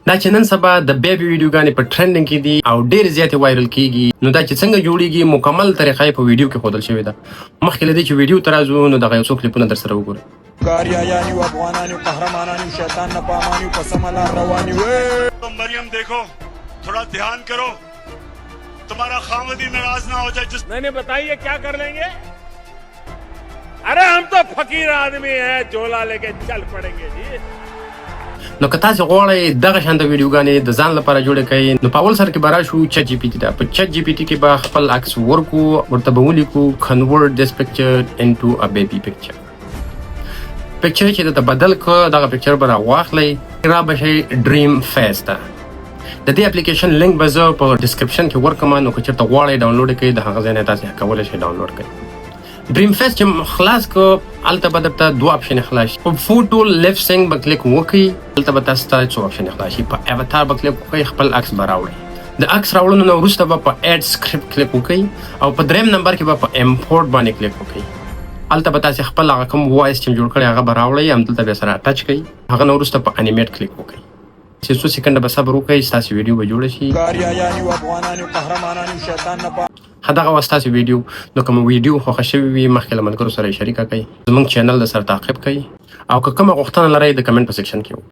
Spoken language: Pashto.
دا چې نن سبا د بیبي ویډیوګانې په ټرندینګ کې دي او ډېر زیاتې وایرل کیږي، نو دا چې څنګه جوړیږي مکمل طریقه یې په ویډیو کې ښودل شوې ده. مخکې له دې چې ویډیو ته راځو نو دغه یو څو کلیپونه در سره وګورئ. کاریایانی و افغانانی قهرمانانی شیطان نه پامانی په سمه لار رواني وې. مریم دیکھو تھوڑا دھیان کرو تمہارا خامد ہی ناراض نہ ہو جائے. میں نے بتائیے کیا کر لیں گے؟ ارے ہم تو فقیر آدمی ہیں جھولا لے کے چل پڑیں گے جی. نو که تاسو غواړئ دغه شانته ویډیوګانې د ځان لپاره جوړې کړئ نو په اول سر کې به راشو چټ جی پي ټي ته. په چټ جی پي ټي کې به خپل عکس ورکو، ورته به ولیکو کنورټ دس پکچر انټو ا بیبي پکچر. پکچر چې درته بدل کړه دغه پکچر به راواخلئ، را به شئ ډریم فیس ته. د دې اپلیکیشن لینک به زه په ډسکرپشن کې ورکړم، نو که چېرته غواړئ ډاونلوډ یې کړئ د هغه ځای نه تاسې کولی شئ ډاونلوډ کړئ. ډریم فیس چې خلاص کړه هلته به درته دوه اپشنې خلاص شي. په فوټو لیفټ سینک به کلیک وکړئ، هلته به تاسو ته څو اپشنې خلاص شي. په ایواتار به کلیک وکړئ، خپل عکس به راوړئ. د عکس راوړلو نه وروسته به په ایډ سکرپټ کلیک وکړئ او په دریم نمبر کې به په امپورټ باندې کلیک وکړئ. هلته به تاسې خپل هغه کوم وایس چې جوړ کړی هغه به راوړئ، همدلته بیا سره اټچ کړئ. هغه نه وروسته په انیمیټ کلیک وکړئ چې څو سیکنډه به صبر وکړئ، ستاسې ویډیو به جوړه شي. کاریایانی و افغانانی قهرمانانی شیطان نه دغه وه ستاسې ویډیو. نو که مو ویډیو خوښه شوې وي مخکې له ملګرو سره یې شریکه کړئ، زموږ چینل د سره تعقیب کړئ او که کومه غوښتنه لرئ د کمنټ په سیکشن کې